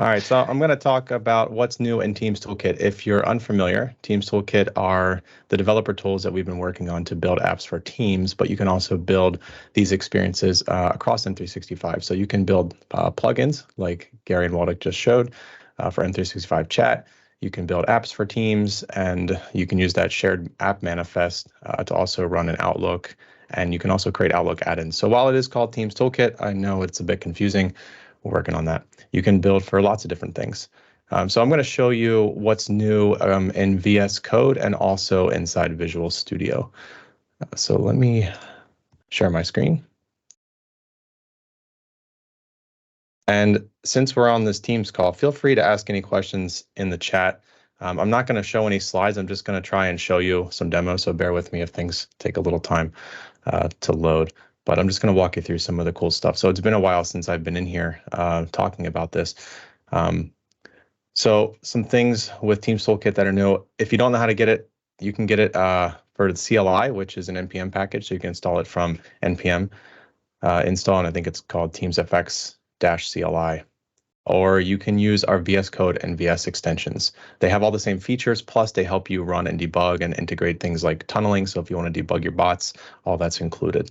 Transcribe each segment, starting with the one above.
All right, so I'm going to talk about what's new in Teams Toolkit. If you're unfamiliar, Teams Toolkit are the developer tools that we've been working on to build apps for Teams, but you can also build these experiences across M365. So you can build plugins like Gary and Waldick just showed for M365 Chat. You can build apps for Teams, and you can use that shared app manifest to also run an Outlook, and you can also create Outlook add-ins. So while it is called Teams Toolkit, I know it's a bit confusing. We're working on that. You can build for lots of different things. So I'm going to show you what's new in VS Code and also inside Visual Studio. So let me share my screen. And since we're on this Teams call, feel free to ask any questions in the chat. I'm not going to show any slides. I'm just going to try and show you some demos, so bear with me if things take a little time to load. But I'm just going to walk you through some of the cool stuff. So it's been a while since I've been in here talking about this. So some things with Teams Toolkit that are new. If you don't know how to get it, you can get it for the CLI, which is an NPM package. So you can install it from NPM install, and I think it's called TeamsFX-CLI. Or you can use our VS Code and VS extensions. They have all the same features, plus they help you run and debug and integrate things like tunneling. So if you want to debug your bots, all that's included.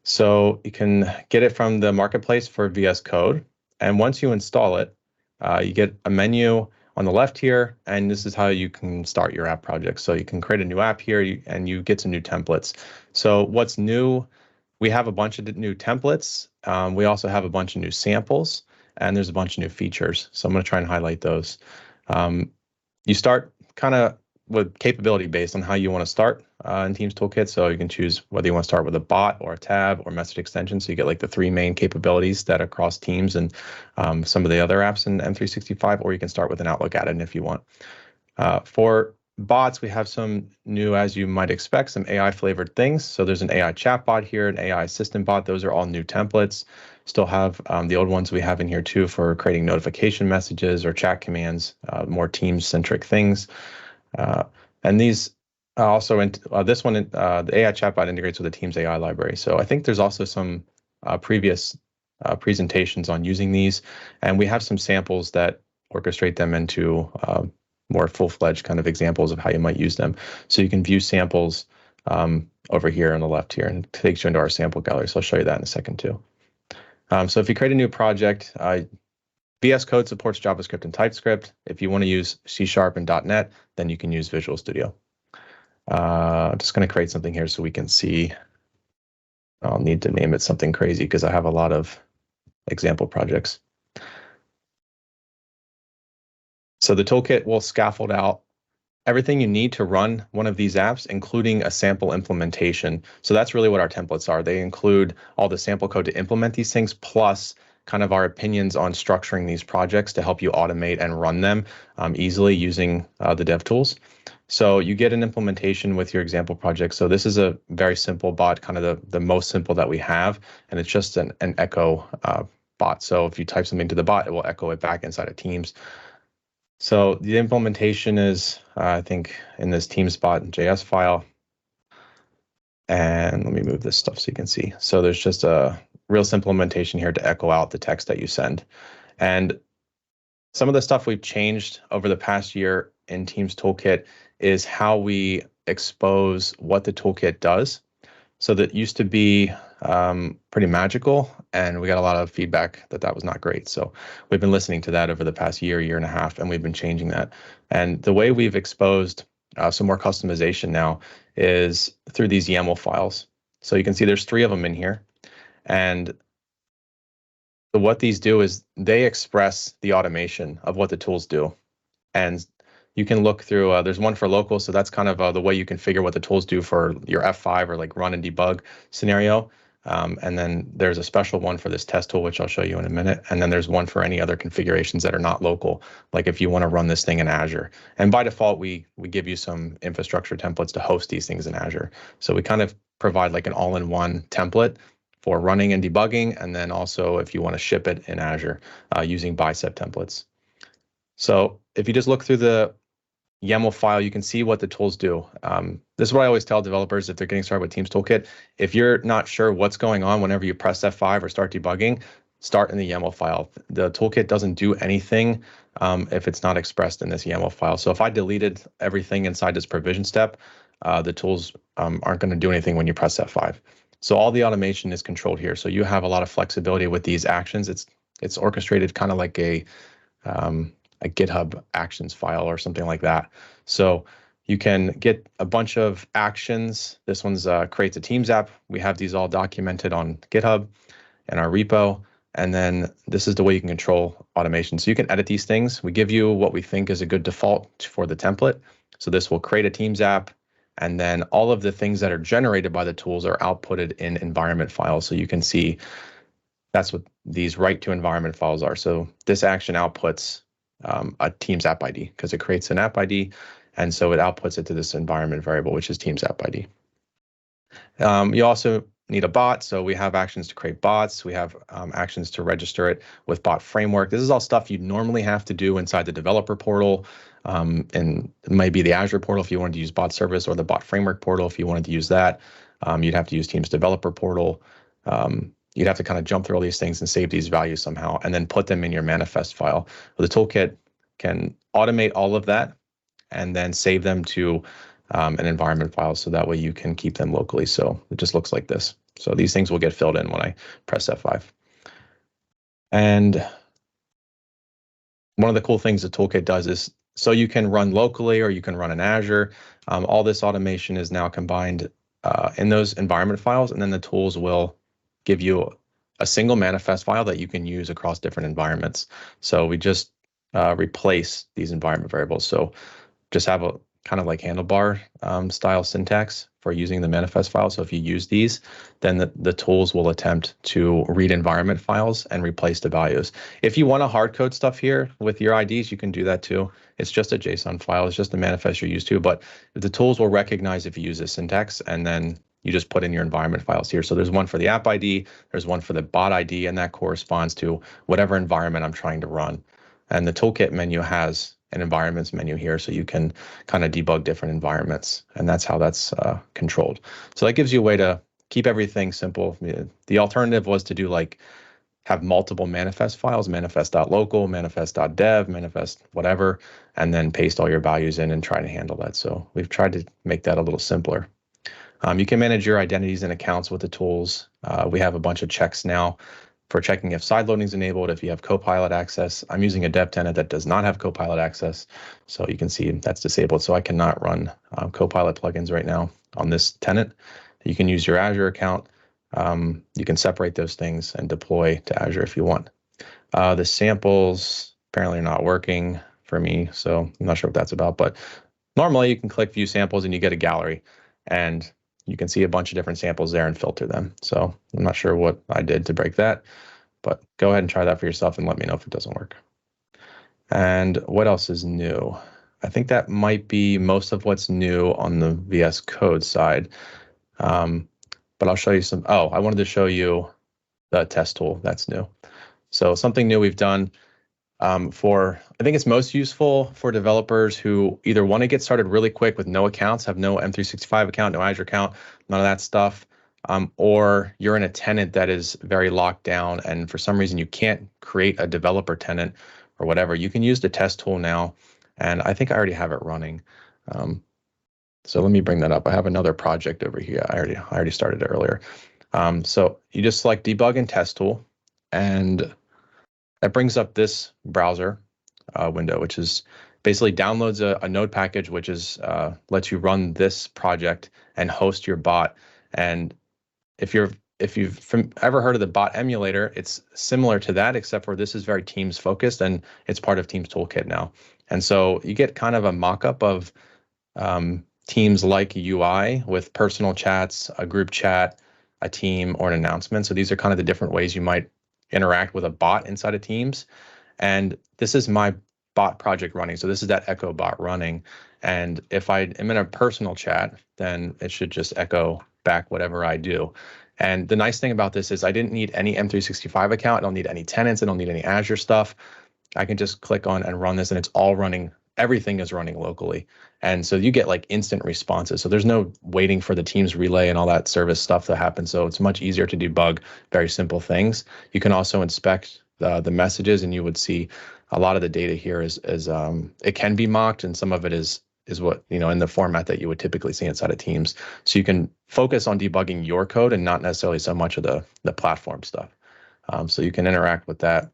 So you can get it from the marketplace for VS Code. And once you install it, you get a menu on the left here, and this is how you can start your app project. So you can create a new app here, and you get some new templates. So what's new? We have a bunch of new templates. We also have a bunch of new samples, and there's a bunch of new features. So I'm going to try and highlight those. You start kind of with capability based on how you want to start in Teams Toolkit. So you can choose whether you want to start with a bot or a tab or message extension. So you get like the three main capabilities that across Teams and some of the other apps in M365, or you can start with an Outlook add-in if you want. For bots, we have some new, as you might expect, some AI flavored things. So there's an AI chatbot here, an AI assistant bot. Those are all new templates. Still have the old ones we have in here too for creating notification messages or chat commands, more Teams-centric things. And these also, this one, the AI chatbot integrates with the Teams AI library. So I think there's also some previous presentations on using these, and we have some samples that orchestrate them into more full-fledged kind of examples of how you might use them. So you can view samples over here on the left here, and it takes you into our sample gallery. So I'll show you that in a second too. So if you create a new project, VS Code supports JavaScript and TypeScript. If you want to use C# and .NET, then you can use Visual Studio. I'm just going to create something here so we can see. I'll need to name it something crazy because I have a lot of example projects. So the toolkit will scaffold out everything you need to run one of these apps, including a sample implementation. So that's really what our templates are. They include all the sample code to implement these things, plus kind of our opinions on structuring these projects to help you automate and run them easily using the dev tools. So you get an implementation with your example project. So this is a very simple bot, kind of the most simple that we have, and it's just an echo bot. So if you type something to the bot, it will echo it back inside of Teams. So the implementation is, I think, in this TeamsBot.js file. And let me move this stuff so you can see. So there's just a real simple implementation here to echo out the text that you send. And some of the stuff we've changed over the past year in Teams Toolkit is how we expose what the toolkit does. So that used to be pretty magical, and we got a lot of feedback that was not great. So we've been listening to that over the past year and a half, and we've been changing that. And the way we've exposed some more customization now is through these YAML files. So you can see there's 3 of them in here. And what these do is they express the automation of what the tools do. And you can look through, there's one for local, so that's kind of the way you configure what the tools do for your F5 or like run and debug scenario. And then there's a special one for this test tool, which I'll show you in a minute. And then there's one for any other configurations that are not local, like if you want to run this thing in Azure. And by default, we give you some infrastructure templates to host these things in Azure. So we kind of provide like an all-in-one template for running and debugging, and then also if you want to ship it in Azure using bicep templates. So if you just look through the YAML file, you can see what the tools do. This is what I always tell developers if they're getting started with Teams Toolkit. If you're not sure what's going on whenever you press F5 or start debugging, start in the YAML file. The toolkit doesn't do anything if it's not expressed in this YAML file. So if I deleted everything inside this provision step, the tools aren't going to do anything when you press F5. So all the automation is controlled here. So you have a lot of flexibility with these actions. It's orchestrated kind of like a GitHub actions file or something like that. So you can get a bunch of actions. This one's creates a Teams app. We have these all documented on GitHub and our repo. And then this is the way you can control automation. So you can edit these things. We give you what we think is a good default for the template. So this will create a Teams app. And then all of the things that are generated by the tools are outputted in environment files. So you can see that's what these write to environment files are. So this action outputs a Teams app ID because it creates an app ID. And so it outputs it to this environment variable, which is Teams app ID. You also need a bot. So we have actions to create bots. We have actions to register it with bot framework. This is all stuff you'd normally have to do inside the developer portal. And it might be the Azure portal if you wanted to use bot service, or the bot framework portal if you wanted to use that. You'd have to use Teams developer portal. You'd have to kind of jump through all these things and save these values somehow, and then put them in your manifest file. The toolkit can automate all of that and then save them to an environment file, so that way you can keep them locally. So it just looks like this. So these things will get filled in when I press F5. And one of the cool things the toolkit does is, so you can run locally or you can run in Azure. All this automation is now combined in those environment files, and then the tools will give you a single manifest file that you can use across different environments. So we just replace these environment variables. So just have a kind of like handlebar style syntax for using the manifest file. So if you use these, then the tools will attempt to read environment files and replace the values. If you want to hard code stuff here with your IDs, you can do that too. It's just a JSON file. It's just the manifest you're used to, but the tools will recognize if you use this syntax, and then you just put in your environment files here. So there's one for the app ID, there's one for the bot ID, and that corresponds to whatever environment I'm trying to run. And the toolkit menu has an environments menu here, so you can kind of debug different environments, and that's how that's controlled. So that gives you a way to keep everything simple. The alternative was to do like have multiple manifest files, manifest.local, manifest.dev, manifest whatever, and then paste all your values in and try to handle that. So we've tried to make that a little simpler. You can manage your identities and accounts with the tools. We have a bunch of checks now for checking if sideloading is enabled, if you have Copilot access. I'm using a dev tenant that does not have Copilot access, so you can see that's disabled. So I cannot run Copilot plugins right now on this tenant. You can use your Azure account. You can separate those things and deploy to Azure if you want. The samples apparently are not working for me, so I'm not sure what that's about. But normally you can click View Samples and you get a gallery, and you can see a bunch of different samples there and filter them. So I'm not sure what I did to break that, but go ahead and try that for yourself and let me know if it doesn't work. And what else is new? I think that might be most of what's new on the VS Code side. But I'll show you some. Oh, I wanted to show you the test tool that's new. So something new we've done I think it's most useful for developers who either want to get started really quick with no accounts, have no M365 account, no Azure account, none of that stuff, or you're in a tenant that is very locked down and for some reason you can't create a developer tenant or whatever. You can use the test tool now, and I think I already have it running. So let me bring that up. I have another project over here. I already started it earlier. So you just select debug and test tool, and that brings up this browser window, which is basically downloads a node package, which is lets you run this project and host your bot. And if you've ever heard of the bot emulator, it's similar to that, except for this is very Teams focused and it's part of Teams Toolkit now. And so you get kind of a mock-up of Teams-like UI with personal chats, a group chat, a team, or an announcement. So these are kind of the different ways you might interact with a bot inside of Teams. And this is my bot project running. So this is that Echo bot running. And if I am in a personal chat, then it should just echo back whatever I do. And the nice thing about this is I didn't need any M365 account. I don't need any tenants. I don't need any Azure stuff. I can just click on and run this, and it's all running everything is running locally. And so you get like instant responses. So there's no waiting for the Teams relay and all that service stuff to happen. So it's much easier to debug very simple things. You can also inspect the messages, and you would see a lot of the data here is it can be mocked, and some of it is what, in the format that you would typically see inside of Teams. So you can focus on debugging your code and not necessarily so much of the platform stuff. So you can interact with that,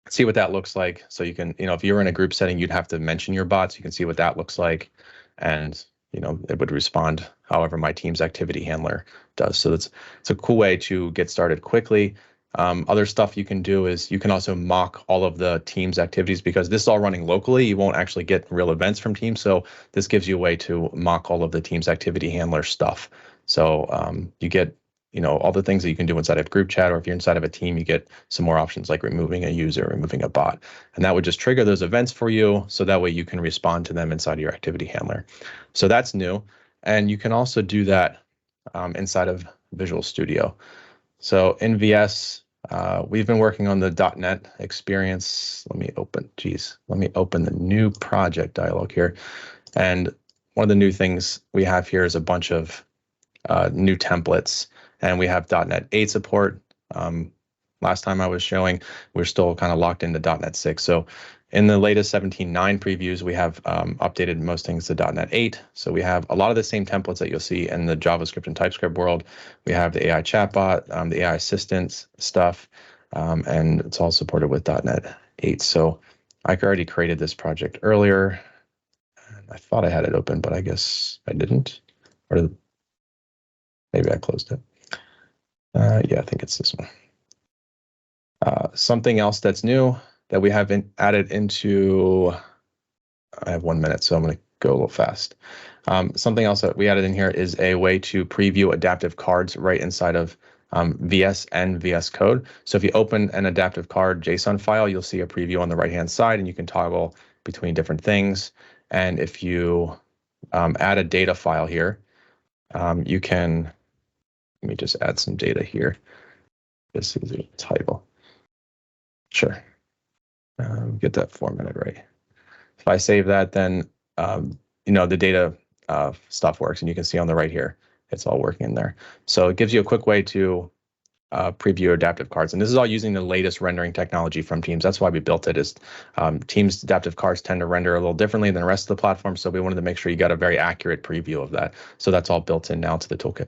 see what that looks like. So you can, if you're in a group setting, you'd have to mention your bots. You can see what that looks like, and it would respond however my Teams activity handler does. So it's a cool way to get started quickly. Other stuff you can do is you can also mock all of the Teams activities, because this is all running locally. You won't actually get real events from Teams. So this gives you a way to mock all of the Teams activity handler stuff. So you get, all the things that you can do inside of group chat, or if you're inside of a team, you get some more options like removing a user, removing a bot. And that would just trigger those events for you. So that way you can respond to them inside of your activity handler. So that's new. And you can also do that inside of Visual Studio. So in VS, we've been working on the .NET experience. Let me open the new project dialog here. And one of the new things we have here is a bunch of new templates, and we have .NET 8 support. Last time I was showing, we're still kind of locked into .NET 6. So in the latest 17.9 previews, we have updated most things to .NET 8. So we have a lot of the same templates that you'll see in the JavaScript and TypeScript world. We have the AI chatbot, the AI assistance stuff, and it's all supported with .NET 8. So I already created this project earlier, and I thought I had it open, but I guess I didn't. Or maybe I closed it. Yeah, I think it's this one. Something else that's new that we have added into, I have 1 minute, so I'm going to go a little fast. Something else that we added in here is a way to preview adaptive cards right inside of VS and VS Code. So if you open an adaptive card JSON file, you'll see a preview on the right-hand side, and you can toggle between different things. And if you add a data file here, you can, let me just add some data here. This is a title. Sure. Get that formatted right. If I save that, then the data stuff works, and you can see on the right here, it's all working in there. So it gives you a quick way to preview adaptive cards, and this is all using the latest rendering technology from Teams. That's why we built it. Is Teams adaptive cards tend to render a little differently than the rest of the platform, so we wanted to make sure you got a very accurate preview of that. So that's all built in now to the toolkit.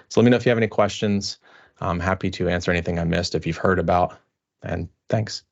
So let me know if you have any questions. I'm happy to answer anything I missed if you've heard about, and thanks.